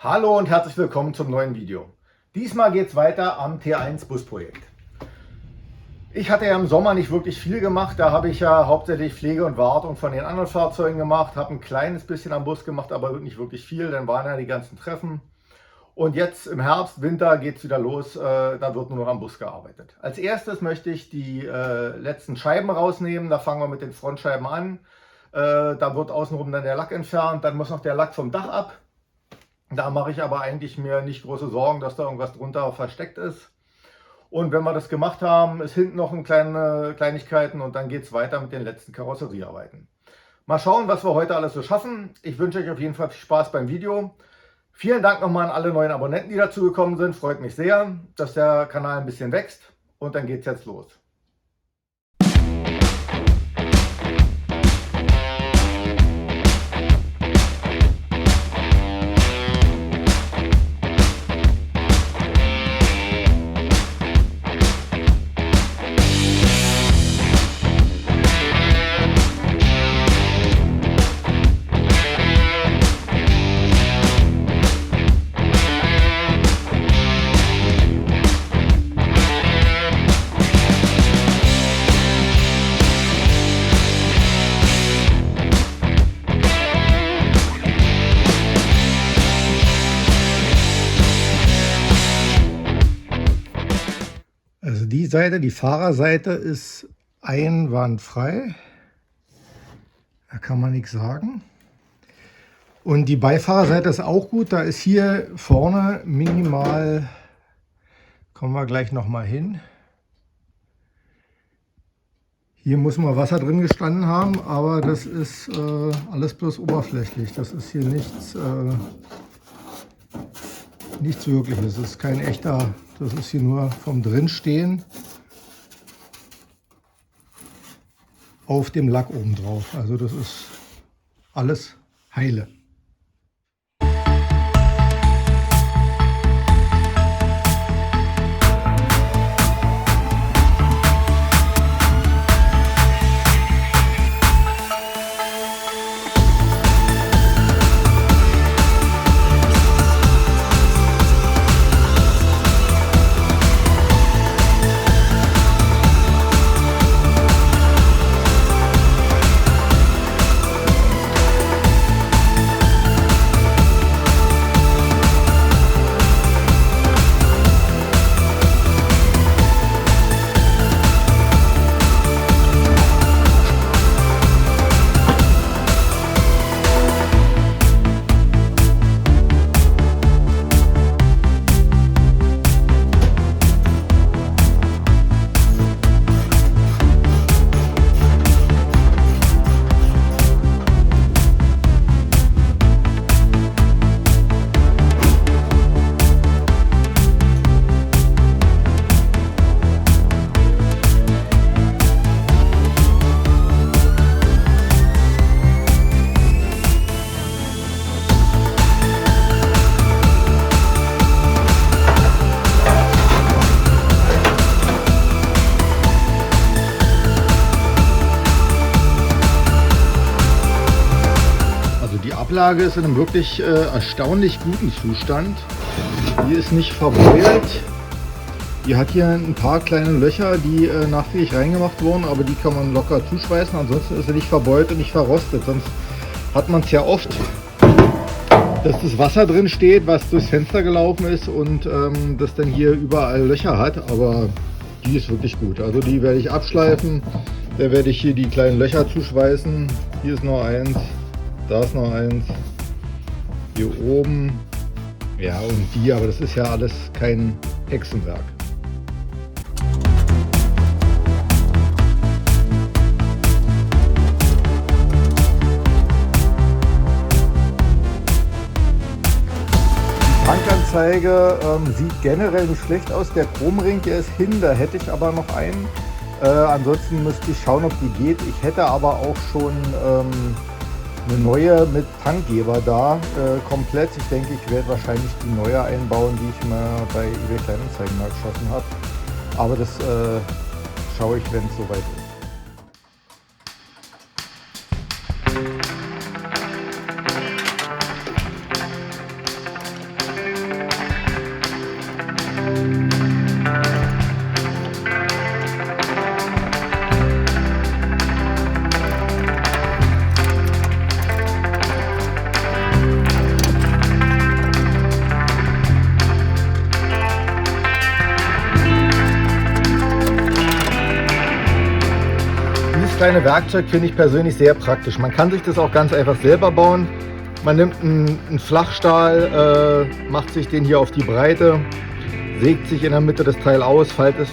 Hallo und herzlich willkommen zum neuen Video. Diesmal geht es weiter am T1 Busprojekt. Ich hatte ja im Sommer nicht wirklich viel gemacht, da habe ich ja hauptsächlich Pflege und Wartung von den anderen Fahrzeugen gemacht, habe ein kleines bisschen am Bus gemacht, aber nicht wirklich viel, dann waren ja die ganzen Treffen. Und jetzt im Herbst, Winter geht es wieder los, da wird nur noch am Bus gearbeitet. Als erstes möchte ich die letzten Scheiben rausnehmen, da fangen wir mit den Frontscheiben an. Da wird außenrum dann der Lack entfernt, dann muss noch der Lack vom Dach ab. Da mache ich aber eigentlich mir nicht große Sorgen, dass da irgendwas drunter versteckt ist. Und wenn wir das gemacht haben, ist hinten noch eine kleine Kleinigkeiten und dann geht es weiter mit den letzten Karosseriearbeiten. Mal schauen, was wir heute alles so schaffen. Ich wünsche euch auf jeden Fall viel Spaß beim Video. Vielen Dank nochmal an alle neuen Abonnenten, die dazu gekommen sind. Freut mich sehr, dass der Kanal ein bisschen wächst. Und dann geht es jetzt los. Also die Seite, die Fahrerseite, ist einwandfrei. Da kann man nichts sagen. Und die Beifahrerseite ist auch gut. Da ist hier vorne minimal, kommen wir gleich nochmal hin. Hier muss mal Wasser drin gestanden haben, aber das ist alles bloß oberflächlich. Das ist hier nichts Wirkliches. Das ist kein echter, das ist hier nur vom Drinstehen auf dem Lack oben drauf. Also das ist alles heile. Die Ablage ist in einem wirklich erstaunlich guten Zustand. Die ist nicht verbeult. Die hat hier ein paar kleine Löcher, die nachträglich reingemacht wurden, aber die kann man locker zuschweißen. Ansonsten ist sie nicht verbeult und nicht verrostet. Sonst hat man es ja oft, dass das Wasser drin steht, was durchs Fenster gelaufen ist und das dann hier überall Löcher hat. Aber die ist wirklich gut. Also die werde ich abschleifen. Da werde ich hier die kleinen Löcher zuschweißen. Hier ist noch eins. Da ist noch eins, hier oben, ja, und die, aber das ist ja alles kein Hexenwerk. Die Tankanzeige sieht generell nicht schlecht aus. Der Chromring, der ist hin, da hätte ich aber noch einen. Ansonsten müsste ich schauen, ob die geht. Ich hätte aber auch schon eine neue mit Tankgeber da, komplett. Ich denke, ich werde wahrscheinlich die neue einbauen, die ich mal bei eBay Kleinanzeigen mal geschossen habe. Aber das schaue ich, wenn es soweit ist. kleine Werkzeug finde ich persönlich sehr praktisch. Man kann sich das auch ganz einfach selber bauen. Man nimmt einen Flachstahl, macht sich den hier auf die Breite, sägt sich in der Mitte das Teil aus, feilt es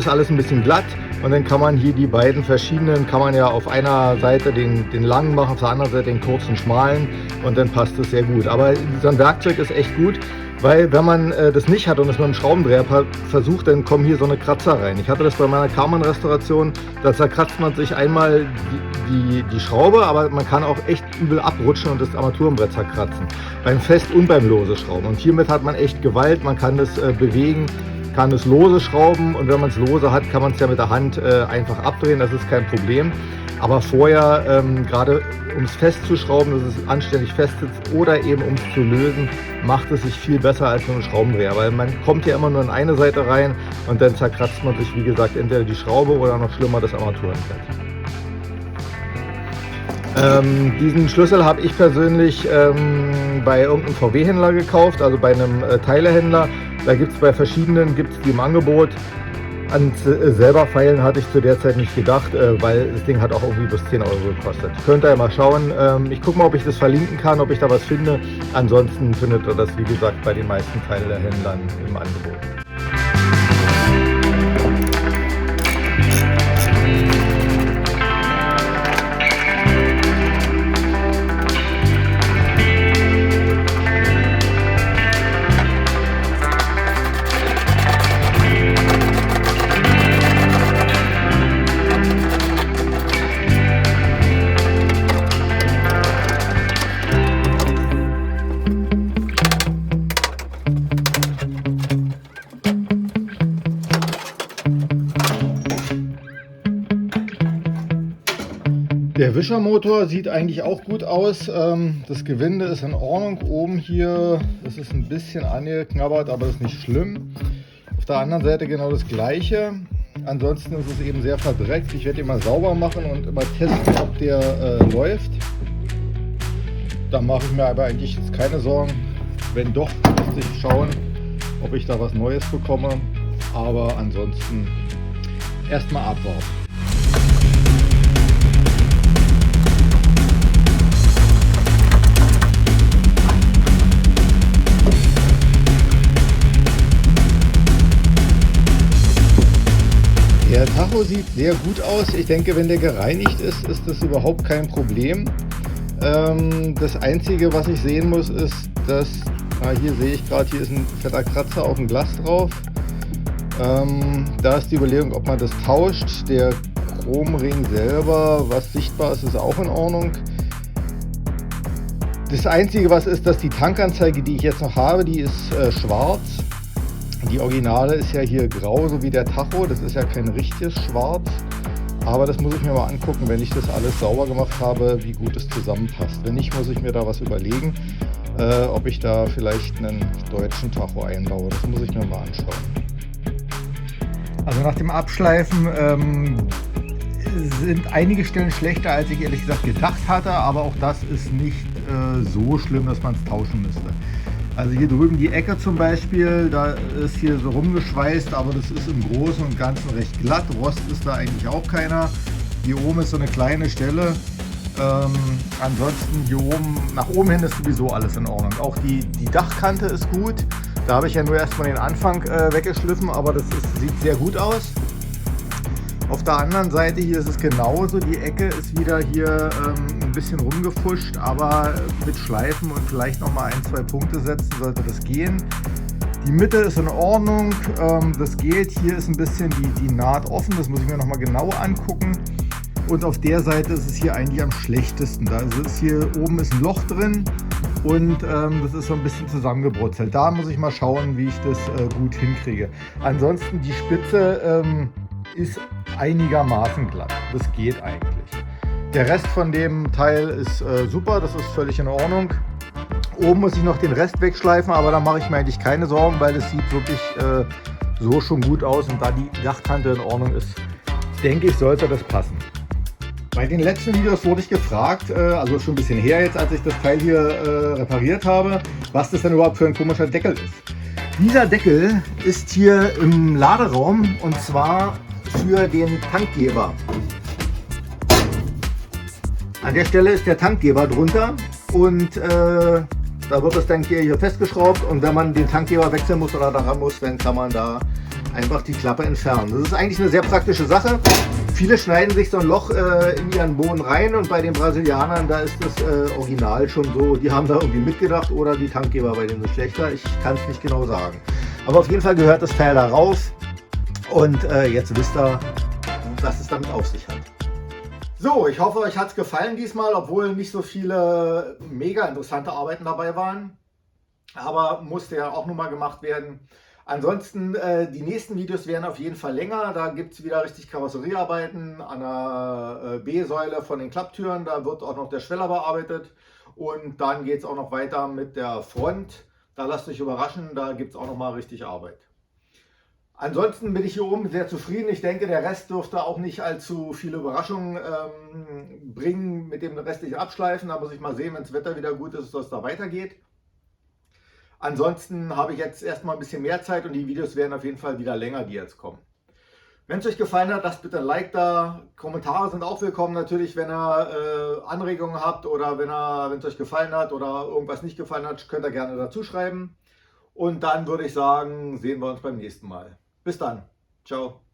alles ein bisschen glatt und dann kann man hier die beiden verschiedenen, kann man ja auf einer Seite den langen machen, auf der anderen Seite den kurzen, schmalen und dann passt es sehr gut. Aber so ein Werkzeug ist echt gut, weil wenn man das nicht hat und es mit einem Schraubendreher versucht, dann kommen hier so eine Kratzer rein. Ich hatte das bei meiner Karmann-Restauration, da zerkratzt man sich einmal die Schraube, aber man kann auch echt übel abrutschen und das Armaturenbrett zerkratzen. Beim Fest- und beim lose Schrauben. Und hiermit hat man echt Gewalt, man kann das bewegen, kann es lose schrauben und wenn man es lose hat, kann man es ja mit der Hand einfach abdrehen, das ist kein Problem. Aber vorher, gerade um es festzuschrauben, dass es anständig fest sitzt oder eben um es zu lösen, macht es sich viel besser als mit einem Schraubendreher, weil man kommt ja immer nur in eine Seite rein und dann zerkratzt man sich, wie gesagt, entweder die Schraube oder noch schlimmer das Armaturenbrett. Diesen Schlüssel habe ich persönlich bei irgendeinem VW-Händler gekauft, also bei einem Teilehändler. Da gibt es bei verschiedenen, die im Angebot. An selber feilen hatte ich zu der Zeit nicht gedacht, weil das Ding hat auch irgendwie bis 10 € gekostet. Könnt ihr mal schauen. Ich gucke mal, ob ich das verlinken kann, ob ich da was finde. Ansonsten findet ihr das, wie gesagt, bei den meisten Teilehändlern im Angebot. Der Wischermotor sieht eigentlich auch gut aus. Das Gewinde ist in Ordnung. Oben hier ist es ein bisschen angeknabbert, aber das ist nicht schlimm. Auf der anderen Seite genau das gleiche. Ansonsten ist es eben sehr verdreckt. Ich werde ihn mal sauber machen und immer testen, ob der läuft. Da mache ich mir aber eigentlich jetzt keine Sorgen. Wenn doch, muss ich schauen, ob ich da was Neues bekomme. Aber ansonsten erstmal abwarten. Der Tacho sieht sehr gut aus. Ich denke, wenn der gereinigt ist, ist das überhaupt kein Problem. Das Einzige, was ich sehen muss, ist, dass, hier sehe ich gerade, hier ist ein fetter Kratzer auf dem Glas drauf. Da ist die Überlegung, ob man das tauscht. Der Chromring selber, was sichtbar ist, ist auch in Ordnung. Das Einzige, was ist, dass die Tankanzeige, die ich jetzt noch habe, die ist schwarz. Die Originale ist ja hier grau, so wie der Tacho. Das ist ja kein richtiges Schwarz. Aber das muss ich mir mal angucken, wenn ich das alles sauber gemacht habe, wie gut es zusammenpasst. Wenn nicht, muss ich mir da was überlegen, ob ich da vielleicht einen deutschen Tacho einbaue. Das muss ich mir mal anschauen. Also nach dem Abschleifen sind einige Stellen schlechter, als ich ehrlich gesagt gedacht hatte. Aber auch das ist nicht so schlimm, dass man es tauschen müsste. Also hier drüben die Ecke zum Beispiel, da ist hier so rumgeschweißt, aber das ist im Großen und Ganzen recht glatt. Rost ist da eigentlich auch keiner. Hier oben ist so eine kleine Stelle. Ansonsten hier oben, nach oben hin ist sowieso alles in Ordnung. Auch die Dachkante ist gut. Da habe ich ja nur erstmal den Anfang weggeschliffen, aber das sieht sehr gut aus. Auf der anderen Seite hier ist es genauso. Die Ecke ist wieder hier ein bisschen rumgefuscht, aber mit Schleifen und vielleicht noch mal 1, 2 Punkte setzen sollte das gehen. Die Mitte ist in Ordnung, das geht. Hier ist ein bisschen die Naht offen, das muss ich mir noch mal genau angucken. Und auf der Seite ist es hier eigentlich am schlechtesten. Da ist hier oben ist ein Loch drin und das ist so ein bisschen zusammengebrutzelt. Da muss ich mal schauen, wie ich das gut hinkriege. Ansonsten die Spitze ist einigermaßen glatt. Das geht eigentlich. Der Rest von dem Teil ist super, das ist völlig in Ordnung. Oben muss ich noch den Rest wegschleifen, aber da mache ich mir eigentlich keine Sorgen, weil es sieht wirklich so schon gut aus und da die Dachkante in Ordnung ist, denke ich, sollte das passen. Bei den letzten Videos wurde ich gefragt, also schon ein bisschen her jetzt, als ich das Teil hier repariert habe, was das denn überhaupt für ein komischer Deckel ist. Dieser Deckel ist hier im Laderaum und zwar für den Tankgeber. An der Stelle ist der Tankgeber drunter und da wird das dann hier festgeschraubt, und wenn man den Tankgeber wechseln muss oder daran muss, dann kann man da einfach die Klappe entfernen. Das ist eigentlich eine sehr praktische Sache. Viele schneiden sich so ein Loch in ihren Boden rein, und bei den Brasilianern, da ist das Original schon so, die haben da irgendwie mitgedacht, oder die Tankgeber bei denen sind schlechter, ich kann es nicht genau sagen. Aber auf jeden Fall gehört das Teil da raus, und jetzt wisst ihr, was es damit auf sich hat. So, ich hoffe, euch hat es gefallen diesmal, obwohl nicht so viele mega interessante Arbeiten dabei waren. Aber musste ja auch nochmal gemacht werden. Ansonsten, die nächsten Videos werden auf jeden Fall länger. Da gibt es wieder richtig Karosseriearbeiten an der B-Säule von den Klapptüren. Da wird auch noch der Schweller bearbeitet. Und dann geht es auch noch weiter mit der Front. Da lasst euch überraschen, da gibt es auch nochmal richtig Arbeit. Ansonsten bin ich hier oben sehr zufrieden. Ich denke, der Rest dürfte auch nicht allzu viele Überraschungen bringen mit dem restlichen Abschleifen. Da muss ich mal sehen, wenn das Wetter wieder gut ist, dass es da weitergeht. Ansonsten habe ich jetzt erstmal ein bisschen mehr Zeit, und die Videos werden auf jeden Fall wieder länger, die jetzt kommen. Wenn es euch gefallen hat, lasst bitte ein Like da. Kommentare sind auch willkommen natürlich, wenn ihr Anregungen habt, oder wenn es euch gefallen hat oder irgendwas nicht gefallen hat, könnt ihr gerne dazu schreiben. Und dann würde ich sagen, sehen wir uns beim nächsten Mal. Bis dann. Ciao.